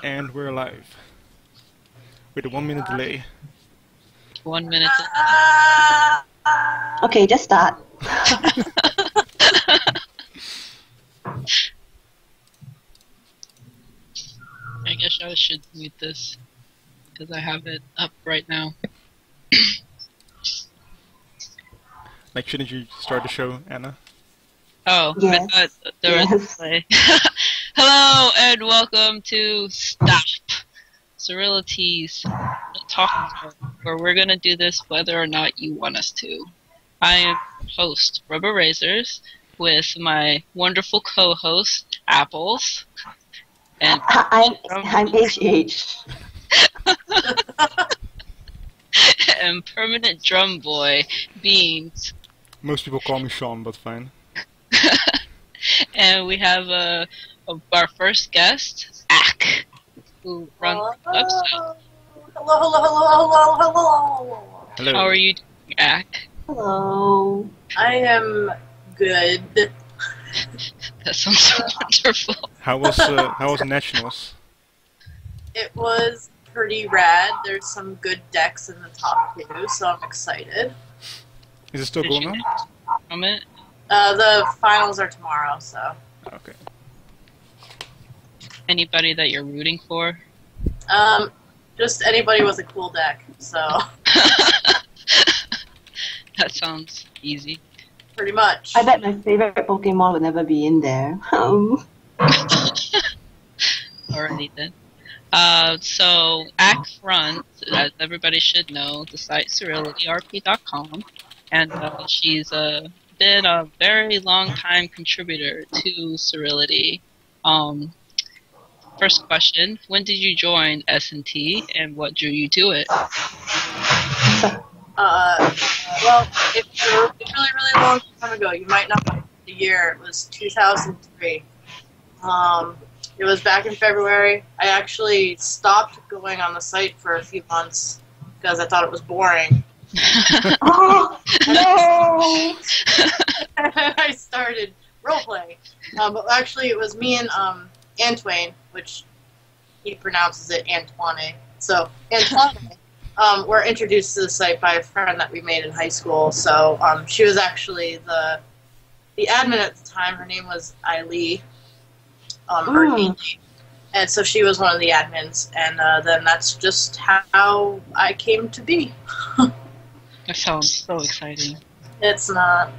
And we're live. With a 1 minute delay. 1 minute. Okay, just start. I guess I should mute this because I have it up right now. Like, shouldn't you start the show, Anna? Oh, Yes. I thought there was a delay. Hello and welcome to Stop Surreality's talking show, where we're gonna do this whether or not you want us to. I am host rubberrazors with my wonderful co-host Apples and I'm HH. and permanent drum boy Beans. Most people call me Sean, but fine. And we have our first guest, Ack, who runs the website. Hello. Hello. How are you doing, Ack? Hello. I am good. That sounds so wonderful. How was Nationals? It was pretty rad. There's some good decks in the top two, so I'm excited. Is it still Did going you on? get from it? The finals are tomorrow, so. Okay. Anybody that you're rooting for? Just anybody with a cool deck, so. That sounds easy. Pretty much. I bet my favorite Pokemon would never be in there. Alrighty then. So Ack runs, as everybody should know, the site SurrealityRP.com, and she's been a very long time contributor to Surreality. First question: when did you join S&T, and what drew you to it? Well, it's a really long time ago. You might not know the year. It was 2003. It was back in February. I actually stopped going on the site for a few months because I thought it was boring. Oh, no! I started roleplaying. But actually, it was me and Antoine, which he pronounces it Antoine. So, Antoine. Were introduced to the site by a friend that we made in high school. So she was actually the admin at the time. Her name was Eileen, and so she was one of the admins. And then that's just how I came to be. That sounds so exciting. It's not.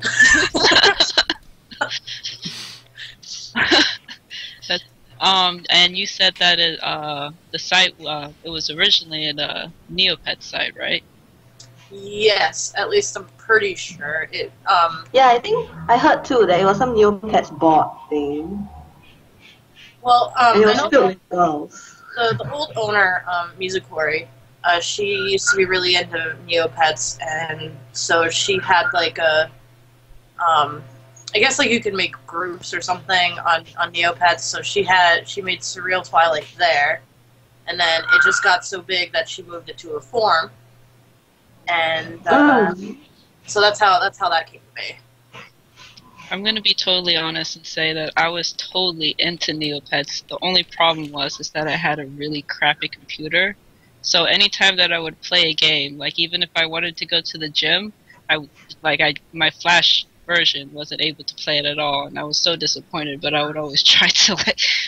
And you said that the site it was originally a Neopet site, right? Yes, at least I'm pretty sure it. Yeah, I think I heard too that it was some Neopets board thing. Well, And it I was know filled with girls. the old owner, Mizukori, she used to be really into Neopets, and so she had like a, I guess like you could make groups or something on Neopets. So she made Surreal Twilight there, and then it just got so big that she moved it to a forum, and so that's how that came to be. I'm gonna be totally honest and say that I was totally into Neopets. The only problem was that I had a really crappy computer. So anytime that I would play a game, like even if I wanted to go to the gym, my Flash version wasn't able to play it at all, and I was so disappointed. But I would always try to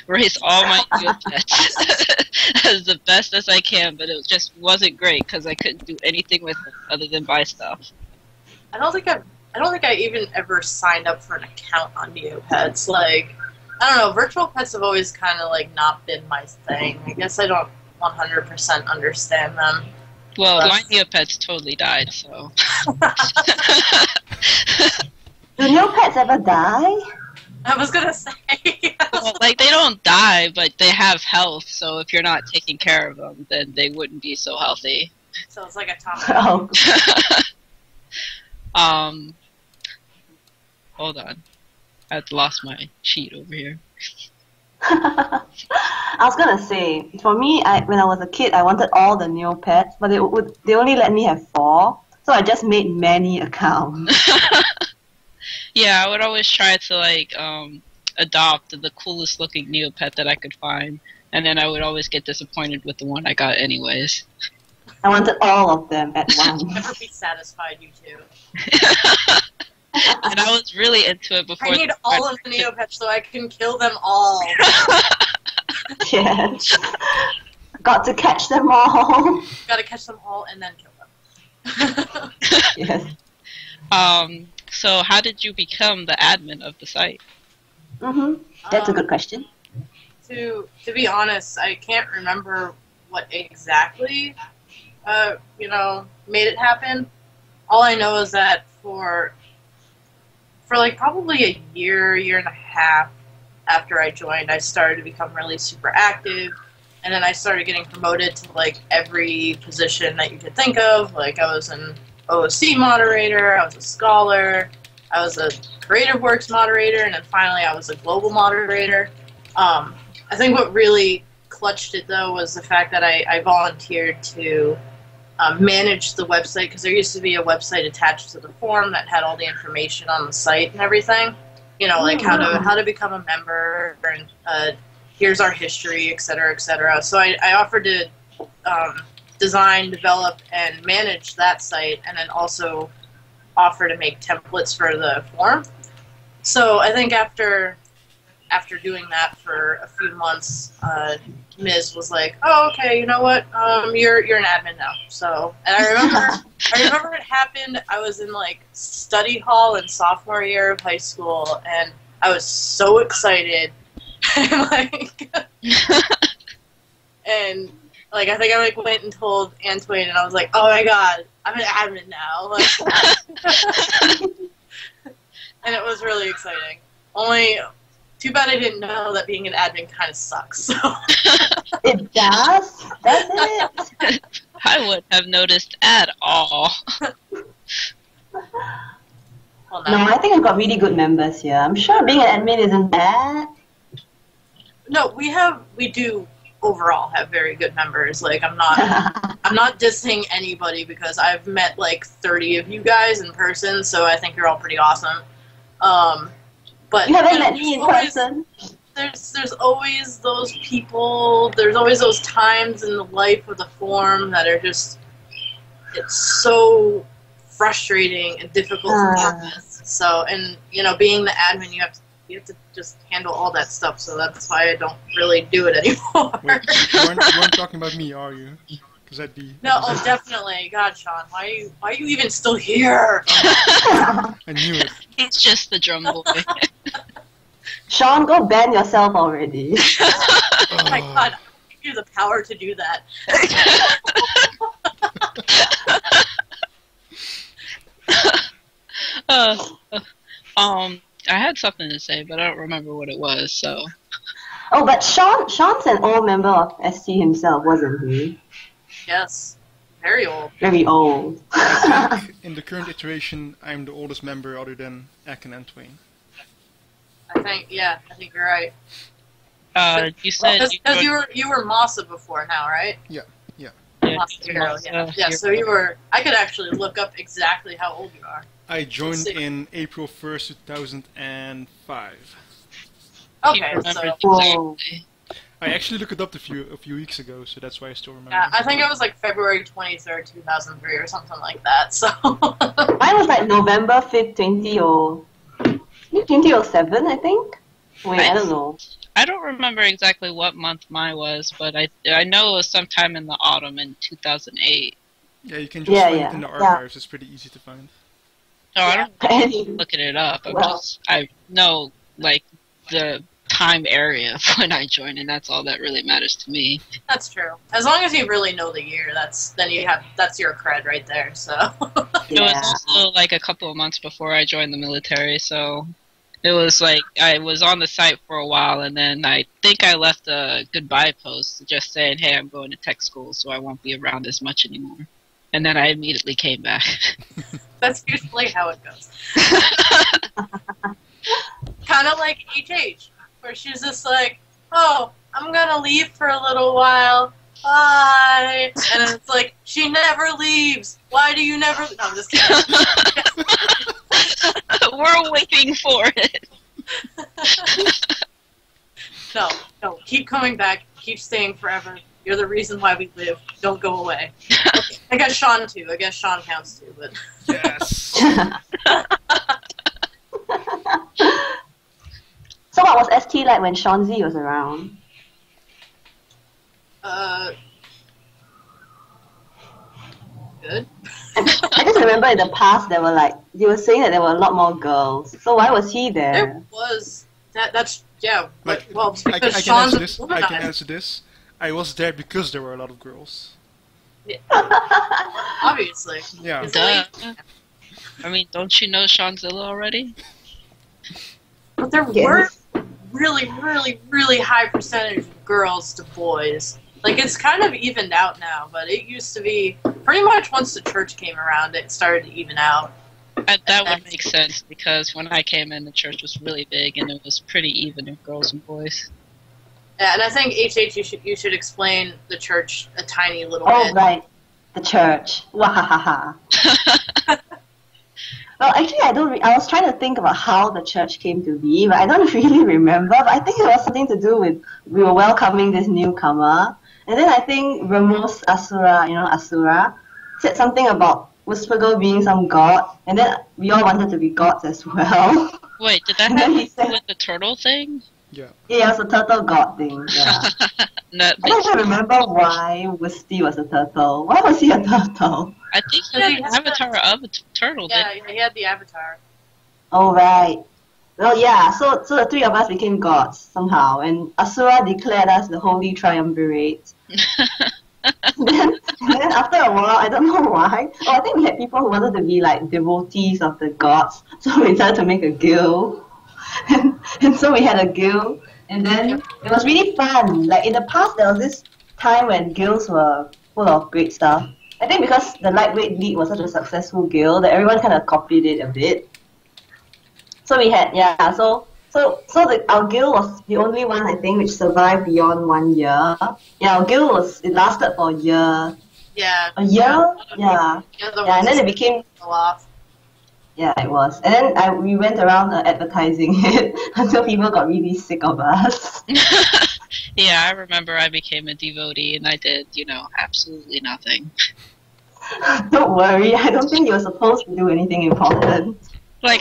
raise all my Neopets as the best as I can. But it just wasn't great because I couldn't do anything with them other than buy stuff. I don't think I even ever signed up for an account on Neopets. Like, I don't know, virtual pets have always kind of not been my thing. I guess I don't 100% understand them. Well, my Neopets totally died, so. Do Neopets ever die? I was gonna say. Well, they don't die, but they have health, so if you're not taking care of them, then they wouldn't be so healthy. So it's like a top. Oh. Hold on. I've lost my sheet over here. I was gonna say, for me, when I was a kid, I wanted all the Neopets, but they only let me have 4, so I just made many accounts. Yeah, I would always try to adopt the coolest looking Neopet that I could find. and then I would always get disappointed with the one I got anyways. I wanted all of them at once. Never be satisfied, you two. And I was really into it before. I need all of the Neopets so I can kill them all. Yes. Got to catch them all. Gotta catch them all and then kill them. Yes. So how did you become the admin of the site? That's a good question. To be honest, I can't remember what exactly, made it happen. All I know is that for like probably a year and a half after I joined, I started to become really super active, and then I started getting promoted to like every position that you could think of. Like I was an OOC moderator, I was a scholar, I was a creative works moderator, and then finally I was a global moderator. I think what really clutched it though was the fact that I volunteered to manage the website, because there used to be a website attached to the forum that had all the information on the site and everything. Like how to become a member, and here's our history, etc., etc. So I offered to design, develop, and manage that site, and then also offer to make templates for the forum. So I think after doing that for a few months, Ms. was like, "Oh, okay, you know what? You're an admin now." So, and I remember it happened. I was in like study hall in sophomore year of high school, and I was so excited, and I think I went and told Antoine, and I was like, "Oh my god, I'm an admin now!" And it was really exciting. Only too bad I didn't know that being an admin kind of sucks. So. It does? Does it? I wouldn't have noticed at all. Well, No, I think I've got really good members here. I'm sure being an admin isn't bad. No, we do overall have very good members. Like I'm not dissing anybody, because I've met like 30 of you guys in person, so I think you're all pretty awesome. But You haven't met me in person. There's always those people, there's always those times in the life of the forum that are just, it's so frustrating and difficult to deal with. So, and being the admin, you have to just handle all that stuff, so that's why I don't really do it anymore. Wait, you weren't talking about me, are you? Because that'd be... No, definitely. God, Sean, why are you even still here? I knew it. He's just the drum boy. Sean, go ban yourself already. Oh my god, I give you the power to do that. I had something to say, but I don't remember what it was, so... Oh, but Sean's an old member of SC himself, wasn't he? Yes. Very old. Very old. I think in the current iteration, I'm the oldest member other than Ek and Antwain. I think you're right. You said... Because you were Masa before now, right? Yeah. Masa Hero, yeah, so you were... I could actually look up exactly how old you are. I joined in April 1st, 2005. Okay, so... Whoa. I actually looked it up a few weeks ago, so that's why I still remember. Yeah, I think it was like February 23rd, 2003 or something like that, so... Mine was like November 5th, 2007, I think? Wait, I don't know. I don't remember exactly what month mine was, but I know it was sometime in the autumn in 2008. Yeah, you can just find it in the archives. It's pretty easy to find. No, I don't looking it up. I know like the time area of when I joined, and that's all that really matters to me. That's true. As long as you really know the year, that's your cred right there. So it was also like a couple of months before I joined the military, so it was like I was on the site for a while, and then I think I left a goodbye post just saying, "Hey, I'm going to tech school, so I won't be around as much anymore." And then I immediately came back. That's usually how it goes. Kind of like HH, where she's just like, "Oh, I'm gonna leave for a little while. Bye." And it's like, she never leaves. Why do you never? No, I'm just kidding. We're waiting for it. No, keep coming back. Keep staying forever. You're the reason why we live. Don't go away. I guess Sean too. I guess Sean counts too. But Yes. So what was ST like when Seanzilla was around? Good. I just remember in the past there were like, you were saying that there were a lot more girls. So why was he there? There was that's yeah. Like, Well, it's I because can Sean's answer a this. I womanized. can answer this. I was there because there were a lot of girls. Obviously. Yeah. It's Duh. like- I mean, don't you know Seanzilla already? But there Yes. were really, really, really high percentage of girls to boys. Like, it's kind of evened out now, but it used to be pretty much once the church came around, it started to even out. That would make sense because when I came in, the church was really big and it was pretty even of girls and boys. Yeah, and I think HH, you should explain the church a tiny little Oh, bit. right. The church. Wahahaha. Well, actually, I was trying to think about how the church came to be, but I don't really remember. But I think it was something to do with we were welcoming this newcomer. And then I think Ramos Asura, said something about Whisper Girl being some god. And then we all wanted to be gods as well. Wait, did that And have then to he do said, with the turtle thing? Yeah. yeah, it was a turtle god thing. Yeah. No, I don't even remember why Wisty was a turtle. Why was he a turtle? I think he had an avatar of a turtle. Yeah, he had the avatar. Oh, right. Well, yeah, so the three of us became gods somehow, and Asura declared us the Holy Triumvirate. then after a while, I don't know why, I think we had people who wanted to be like devotees of the gods, so we decided to make a guild. and so we had a guild, and then it was really fun. Like in the past, there was this time when guilds were full of great stuff. I think because the Lightweight League was such a successful guild that everyone kind of copied it a bit. So we had, our guild was the only one, I think, which survived beyond 1 year. Yeah, our guild it lasted for a year. Yeah. A year? Yeah. Yeah, And then it became, fell off. yeah, it was. And then we went around advertising it until people got really sick of us. Yeah, I remember I became a devotee and I did, absolutely nothing. Don't worry, I don't think you were supposed to do anything important. Like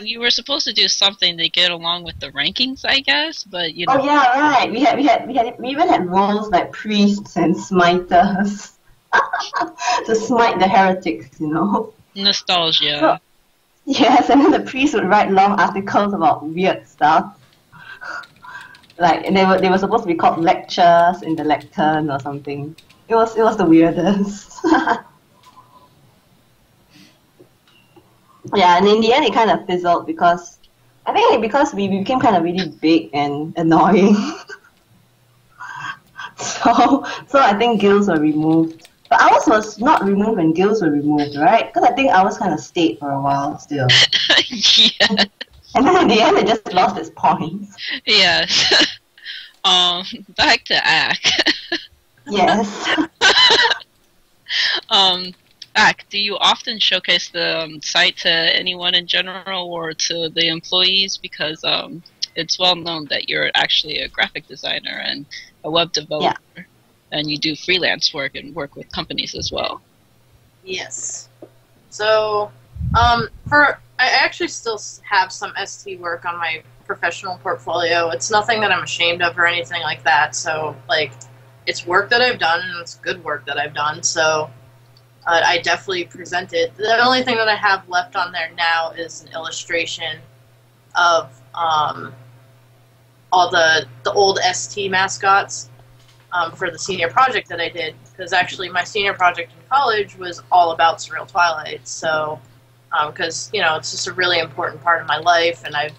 you were supposed to do something to get along with the rankings, I guess, but Oh yeah, right. We even had roles like priests and smiters to smite the heretics, nostalgia. So, yes, and then the priests would write long articles about weird stuff. Like, and they were supposed to be called lectures in the lectern or something. It was the weirdest. Yeah, and in the end it kind of fizzled because we became kind of really big and annoying. so I think guilds were removed. But ours was not removed when guilds were removed, right? Because I think ours kind of stayed for a while still. Yeah. And then in the end it just lost its points. Yes. Back to ACK. Yes. ACK, do you often showcase the site to anyone in general or to the employees? Because it's well known that you're actually a graphic designer and a web developer, and you do freelance work and work with companies as well. Yes. So, I actually still have some ST work on my professional portfolio. It's nothing that I'm ashamed of or anything like that. So, like, it's work that I've done, and it's good work that I've done. So, I definitely present it. The only thing that I have left on there now is an illustration of all the old ST mascots for the senior project that I did. Because actually, my senior project in college was all about Surreal Twilight. So, because it's just a really important part of my life, and I've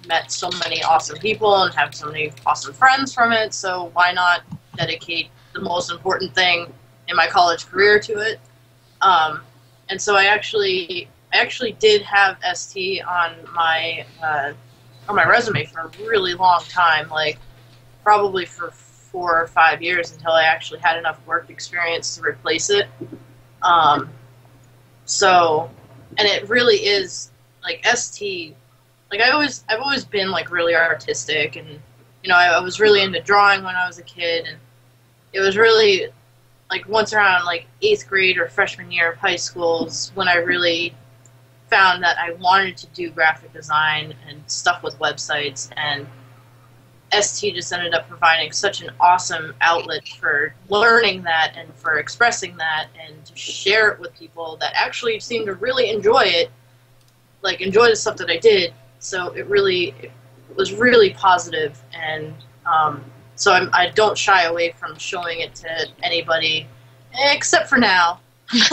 met so many awesome people and have so many awesome friends from it. So why not dedicate the most important thing in my college career to it? And so I actually did have ST on my resume for a really long time, like probably for 4 or 5 years until I actually had enough work experience to replace it. So, and it really is like ST. Like I've always been like really artistic and you know, I was really into drawing when I was a kid, and it was really like once around like 8th grade or freshman year of high school is when I really found that I wanted to do graphic design and stuff with websites, and ST just ended up providing such an awesome outlet for learning that and for expressing that and to share it with people that actually seemed to really enjoy it, like enjoy the stuff that I did. So it was really positive, and so I don't shy away from showing it to anybody, except for now. It's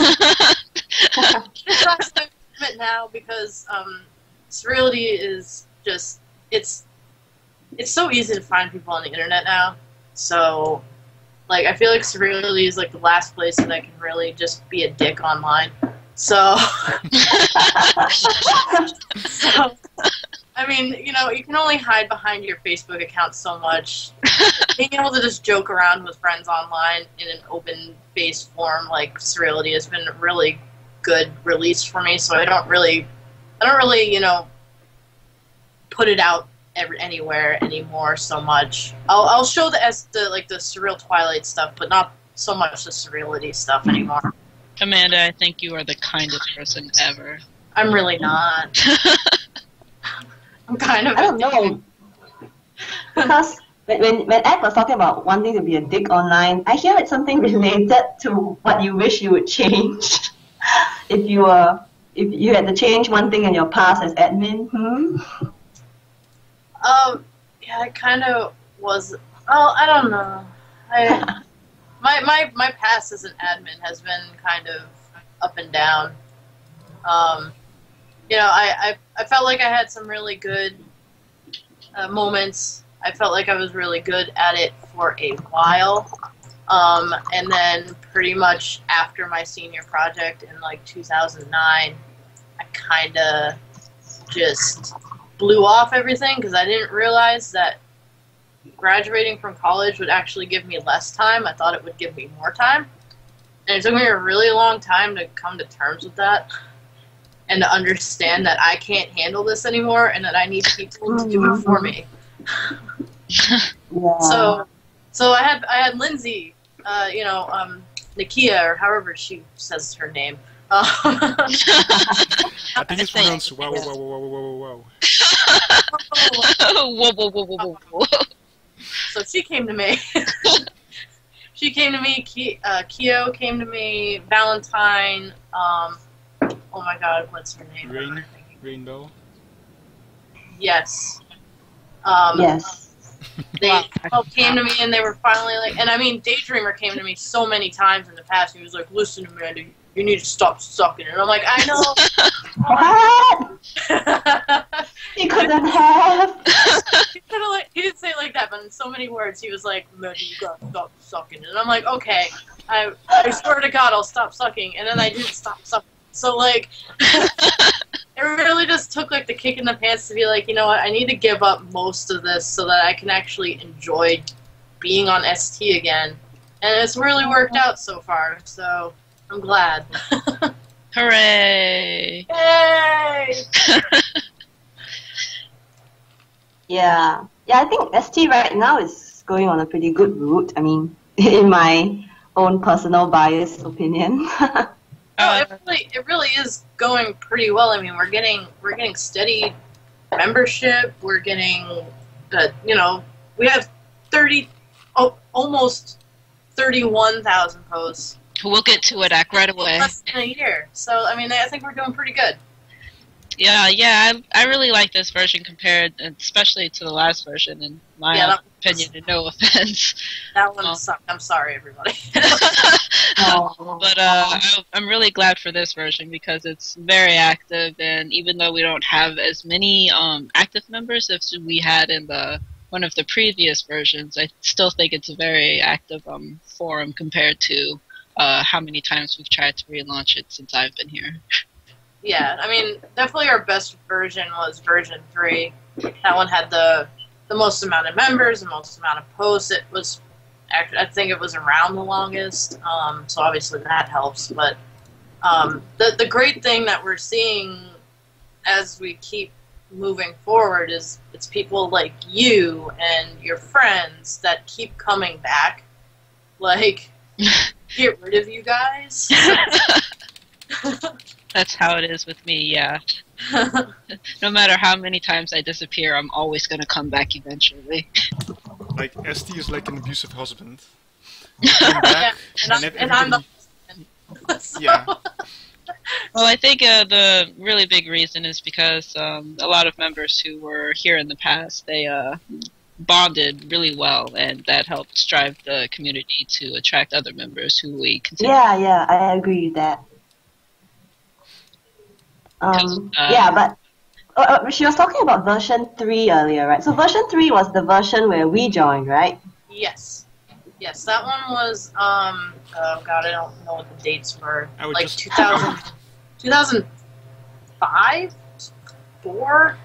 actually it now because Surreality is just it's so easy to find people on the internet now. So like I feel like Surreality is like the last place that I can really just be a dick online. So, so I mean, you know, you can only hide behind your Facebook account so much. Being able to just joke around with friends online in an open-based form like Surreality has been a really good release for me. So I don't really, you know, put it out anywhere anymore so much. I'll show the Surreal Twilight stuff, but not so much the Surreality stuff anymore. Amanda, I think you are the kindest person ever. I'm really not. I'm kind of. I don't know. Because when Ed was talking about wanting to be a dick online, I hear it's something related to what you wish you would change. If you had to change one thing in your past as admin, Yeah, it kind of was. Oh, I don't know. My past as an admin has been kind of up and down. You know, I felt like I had some really good moments. I felt like I was really good at it for a while. And then pretty much after my senior project in like 2009, I kind of just blew off everything because I didn't realize that graduating from college would actually give me less time. I thought it would give me more time. And it took me a really long time to come to terms with that and to understand that I can't handle this anymore and that I need people to do it for me. yeah. So I had Lindsay, you know, Nakia, or however she says her name. I think it's pronounced wow, wow, wow, wow, wow, wow, Whoa, whoa, whoa, whoa, whoa, whoa. So she came to me. She came to me. Keo came to me. Valentine. Oh my God, what's her name? Rainbow. Yes. Yes. They all came to me, and they were finally like. And I mean, Daydreamer came to me so many times in the past. He was like, "Listen, Amanda, you need to stop sucking." And I'm like, "I know." What? He couldn't have. He didn't say it like that, but in so many words, he was like, "Amanda, you gotta stop sucking." And I'm like, "Okay, I swear to God, I'll stop sucking." And then I didn't stop sucking. So like, it really just took like the kick in the pants to be like, you know what, I need to give up most of this so that I can actually enjoy being on ST again. And it's really worked out so far, so I'm glad. Hooray! Yay! Yeah. Yeah, I think ST right now is going on a pretty good route. I mean, in my own personal biased opinion. It really is going pretty well. I mean, we're getting steady membership. We're getting, you know, we have almost 31,000 posts. We'll get to it, Ak, right away. Less than a year. So I mean, I think we're doing pretty good. Yeah, I really like this version compared, especially to the last version, in my opinion, and no offense. That one sucked. I'm sorry, everybody. But I'm really glad for this version because it's very active, and even though we don't have as many active members as we had in one of the previous versions, I still think it's a very active forum compared to how many times we've tried to relaunch it since I've been here. Yeah, I mean, definitely our best version was version 3. That one had the most amount of members, the most amount of posts. It was, I think it was around the longest, so obviously that helps. But the great thing that we're seeing as we keep moving forward is it's people like you and your friends that keep coming back. Like, get rid of you guys. That's how it is with me, yeah. No matter how many times I disappear, I'm always going to come back eventually. Like, ST is like an abusive husband. Come back, and I'm the husband. So. Yeah. Well, I think the really big reason is because a lot of members who were here in the past, they bonded really well, and that helped drive the community to attract other members who we consider. Yeah, I agree with that. Yeah, but she was talking about version 3 earlier, right? So version 3 was the version where we joined, right? Yes, that one was, oh god, I don't know what the dates were. Like 2005? 4?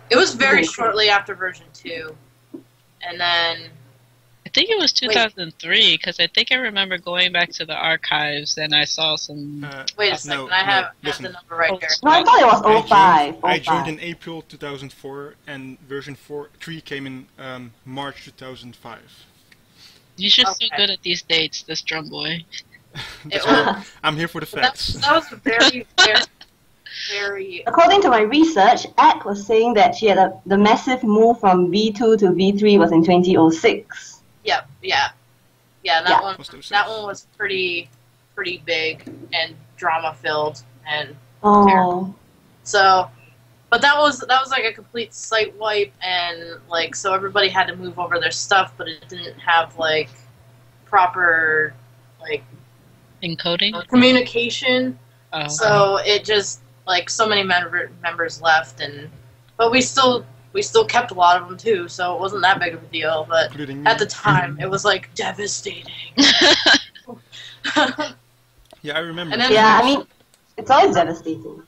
It was very shortly after version 2. And then... I think it was 2003, because I think I remember going back to the archives and I saw some... wait a second, I have the number right here. No, I thought it was 05. I joined in April 2004, and version 3 came in March 2005. You're just so good at these dates, this drum boy. I'm here for the facts. That was very, very, very... According to my research, Ak was saying that she had the massive move from V2 to V3 was in 2006. Yeah, that one was pretty big and drama filled and terrible. So, but that was like a complete site wipe, and like so everybody had to move over their stuff, but it didn't have like proper like encoding communication. Oh. So it just like so many members left, but we still kept a lot of them too, so it wasn't that big of a deal, but at the time it was like devastating. Yeah, I remember. I mean, it's always devastating.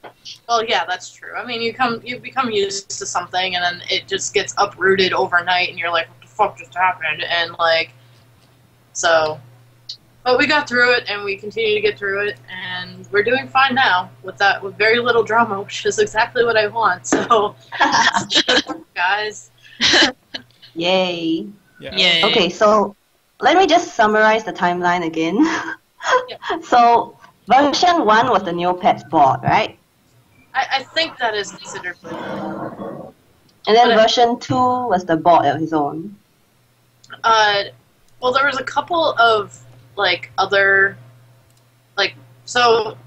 Well, yeah, that's true. I mean, you become used to something, and then it just gets uprooted overnight, and you're like, what the fuck just happened? And like, so, but we got through it, and we continue to get through it, and we're doing fine now with very little drama, which is exactly what I want. So, guys, yay! Yeah. Yay. Okay, so let me just summarize the timeline again. So, version 1 was the Neopets board, right? I think that is considered. And then version 2 was the board of his own. Well, there was a couple of like other, like, so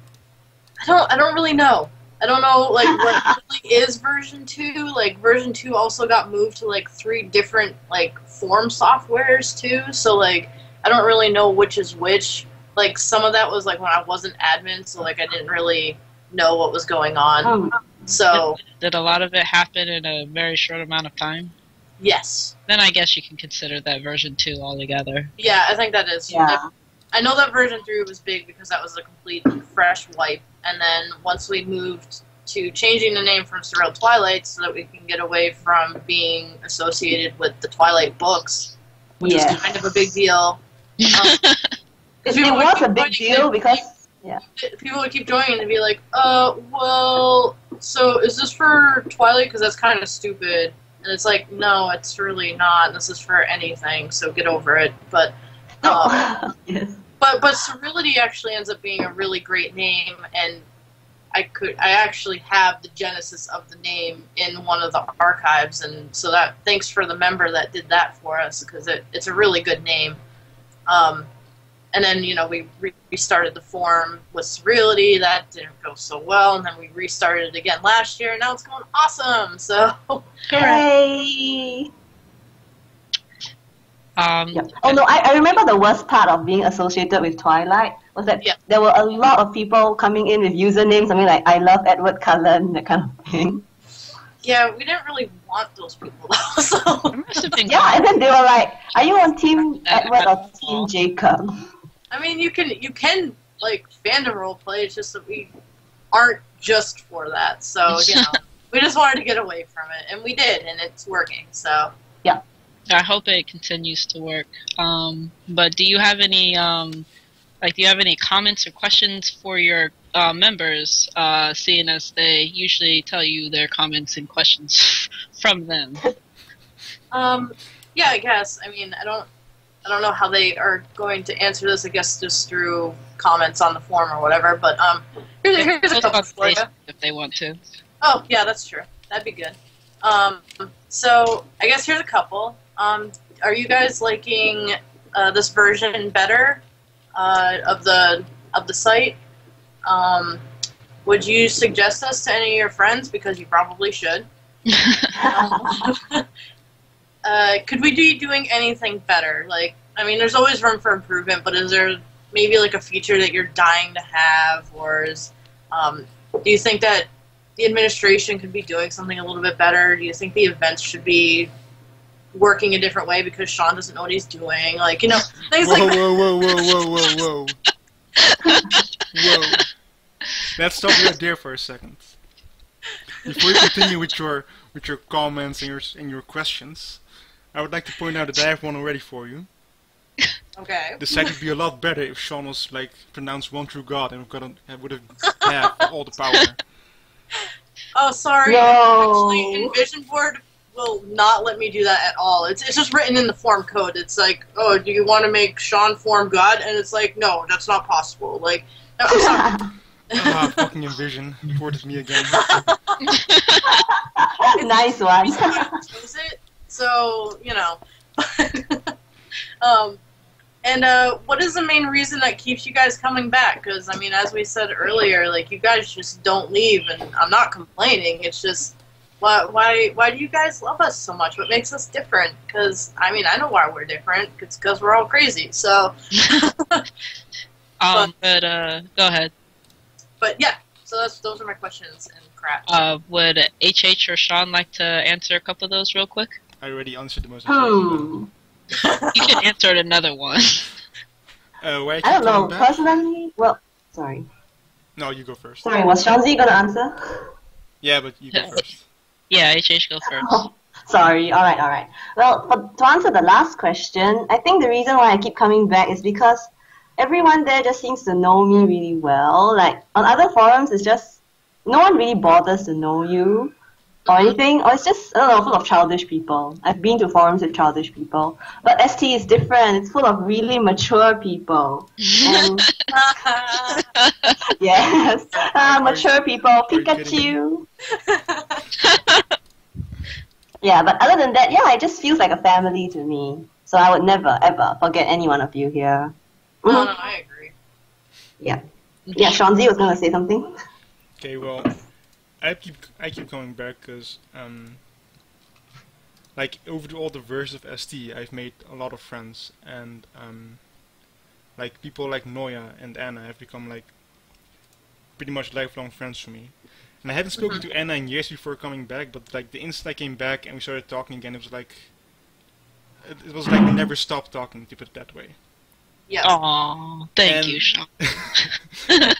I don't really know. I don't know like what really is version 2. Like version 2 also got moved to like 3 different like form softwares too. So like I don't really know which is which. Like some of that was like when I wasn't admin, so like I didn't really know what was going on. So did a lot of it happen in a very short amount of time? Yes. Then I guess you can consider that version 2 altogether. Yeah, I think that is. Yeah. I know that version 3 was big because that was a complete fresh wipe. And then once we moved to changing the name from Surreal Twilight so that we can get away from being associated with the Twilight books, which was kind of a big deal. It was a big deal because people would keep joining and be like, well, so is this for Twilight? Because that's kind of stupid. And it's like, no, it's really not. This is for anything, so get over it. But yes. but Surreality actually ends up being a really great name, and I actually have the genesis of the name in one of the archives, and so that thanks for the member that did that for us, because it's a really good name. And then, we restarted the forum with Surreality. That didn't go so well. And then we restarted it again last year. And now it's going awesome. So, Yay! Yeah. Oh, no, I remember the worst part of being associated with Twilight was that there were a lot of people coming in with usernames, something like, I love Edward Cullen, that kind of thing. Yeah, we didn't really want those people, though. So. Yeah, and then they were like, are you on Team Edward or Team Jacob? I mean, you can like fandom roleplay. It's just that we aren't just for that. So we just wanted to get away from it, and we did, and it's working. So yeah, I hope it continues to work. But do you have any do you have any comments or questions for your members, seeing as they usually tell you their comments and questions from them. Yeah, I guess. I mean, I don't know how they are going to answer this. I guess just through comments on the forum or whatever. But here's a couple for you if they want to. Oh, yeah, that's true. That'd be good. So I guess here's a couple. Are you guys liking this version better of the site? Would you suggest this to any of your friends? Because you probably should. Could we be doing anything better? Like, I mean, there's always room for improvement, but is there maybe like a feature that you're dying to have, or is, do you think that the administration could be doing something a little bit better? Do you think the events should be working a different way because Sean doesn't know what he's doing? Like, you know, things like that. Whoa. Whoa. Let's stop right there for a second. Before you continue with your comments and your questions, I would like to point out that I have one already for you. Okay. The site would be a lot better if Sean was like pronounced one true God and would have all the power. Oh, sorry. No. Actually, Envision Board will not let me do that at all. It's just written in the form code. It's like, oh, do you want to make Sean form God? And it's like, no, that's not possible. Like, no, I'm sorry. Fucking Envision reported me again. Nice one. Chose it, so you know. And what is the main reason that keeps you guys coming back? Because I mean, as we said earlier, like you guys just don't leave, and I'm not complaining. It's just why do you guys love us so much? What makes us different? Because I mean, I know why we're different. It's because we're all crazy. So. Go ahead. But yeah, so those are my questions and crap. Would HH or Sean like to answer a couple of those real quick? I already answered the most important. You can answer another one. Why I don't know. Personally, well, sorry. No, you go first. Sorry, was Seanzilla gonna answer? Yeah, but you go first. Yeah, HH go first. Oh, sorry. All right. Well, to answer the last question, I think the reason why I keep coming back is because everyone there just seems to know me really well. Like, on other forums, it's just, no one really bothers to know you or anything, or it's just, I don't know, full of childish people. I've been to forums with childish people. But ST is different. It's full of really mature people. And yes, mature people, Pikachu. Yeah, but other than that, yeah, it just feels like a family to me. So I would never, ever forget any one of you here. No, I agree. Yeah. Yeah, Seanzilla was gonna say something. Okay, well, I keep coming back because like over all the versions of ST, I've made a lot of friends, and like people like Noya and Anna have become like pretty much lifelong friends for me. And I hadn't spoken to Anna in years before coming back, but like the instant I came back and we started talking again, it was like we never stopped talking, to put it that way. Yeah. Aww, thank you, Sean.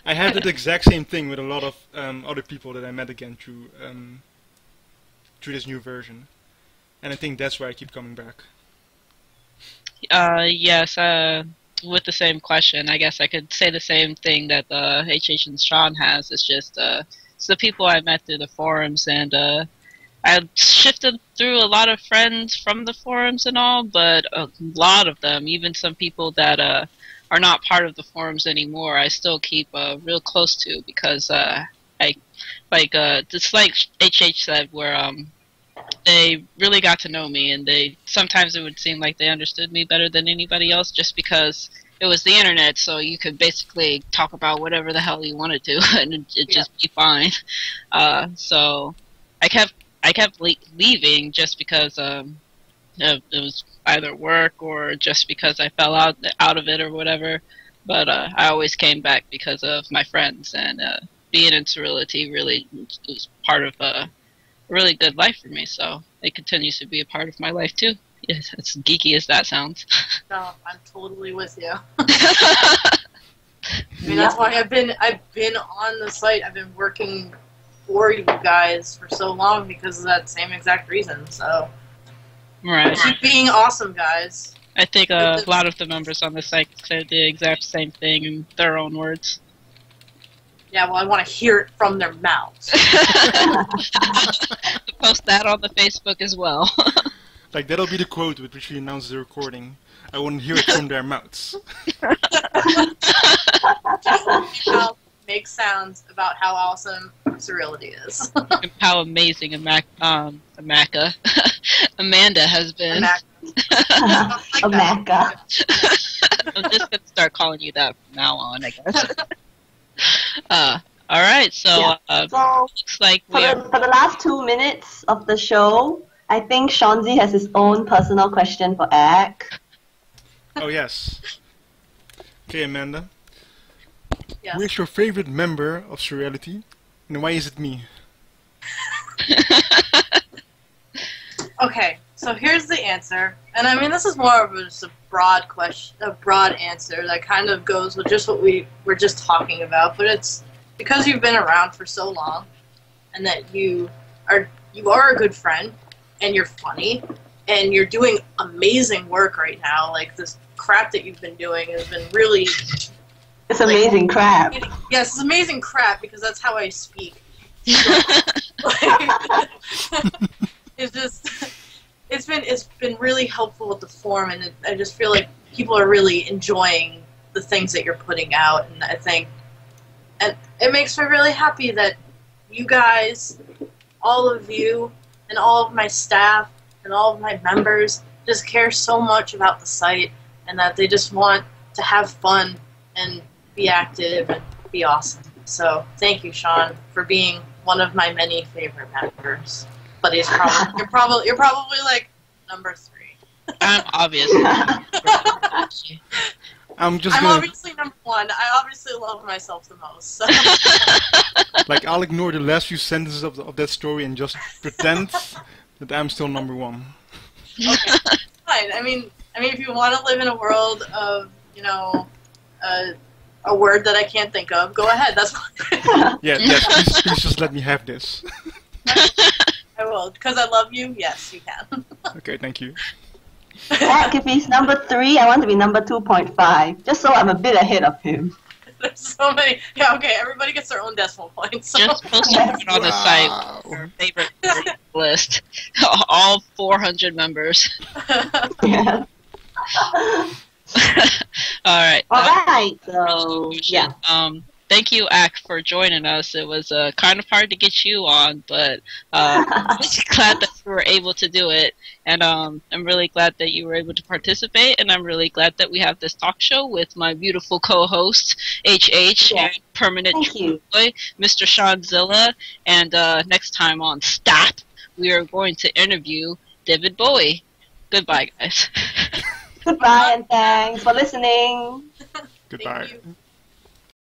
I had the exact same thing with a lot of other people that I met again through this new version, and I think that's why I keep coming back. Yes. With the same question, I guess I could say the same thing that HH and Sean has. It's just it's the people I met through the forums, and I shifted through a lot of friends from the forums and all, but a lot of them, even some people that are not part of the forums anymore, I still keep real close to, because just like HH said, where they really got to know me, and sometimes it would seem like they understood me better than anybody else, just because it was the internet, so you could basically talk about whatever the hell you wanted to, and it'd just be fine. So I kept leaving just because it was either work or just because I fell out of it or whatever. But I always came back because of my friends, and being in Surreality really was part of a really good life for me. So it continues to be a part of my life too. Yes, as geeky as that sounds. No, I'm totally with you. I mean, that's why I've been on the site. I've been working for you guys for so long because of that same exact reason. So, right. Keep being awesome, guys. I think a lot of the members on the site said the exact same thing in their own words. Yeah, well, I want to hear it from their mouths. Post that on the Facebook as well. Like, that'll be the quote with which we announce the recording. I want to hear it from their mouths. Just make sounds about how awesome Surreality is. And how amazing Amanda has been. Omega. I'm just gonna start calling you that from now on, I guess. All right, so So looks like for we are. the last 2 minutes of the show, I think Seanzilla has his own personal question for Ak. Oh, yes. Okay, Amanda. Yes. Where's your favorite member of Surreality? And why is it me? Okay, so here's the answer, and I mean this is more of just a broad question, a broad answer that kind of goes with just what we were just talking about. But it's because you've been around for so long, and that you are a good friend, and you're funny, and you're doing amazing work right now. Like this crap that you've been doing has been really. It's amazing crap. Yes, it's amazing crap because that's how I speak. It's just, it's been really helpful with the form, and I just feel like people are really enjoying the things that you're putting out, and I think, and it makes me really happy that you guys, all of you, and all of my staff, and all of my members just care so much about the site, and that they just want to have fun and be active and be awesome. So thank you, Sean, for being one of my many favorite members. But you're probably like number 3. I'm obviously. I'm obviously number 1. I obviously love myself the most. So. Like, I'll ignore the last few sentences of that story and just pretend that I'm still number 1. Okay, fine. I mean, if you want to live in a world of, a word that I can't think of, go ahead. That's fine. Yeah, please just let me have this. I will, because I love you. Yes, you can. Okay, thank you. Ak, if he's number 3, I want to be number 2.5, just so I'm a bit ahead of him. There's so many. Yeah, okay. Everybody gets their own decimal points. So. Just post it on the site. Your favorite list. All 400 members. Yeah. All right. Alright, so, yeah. Thank you, Ak, for joining us. It was kind of hard to get you on, but I'm glad that we were able to do it. And I'm really glad that you were able to participate, and I'm really glad that we have this talk show with my beautiful co-host, HH, Yeah. and permanent Thank you. boy, Mr. Seanzilla. And next time on Stat, we are going to interview David Bowie. Goodbye, guys. Goodbye and thanks for listening. Goodbye. Thank you.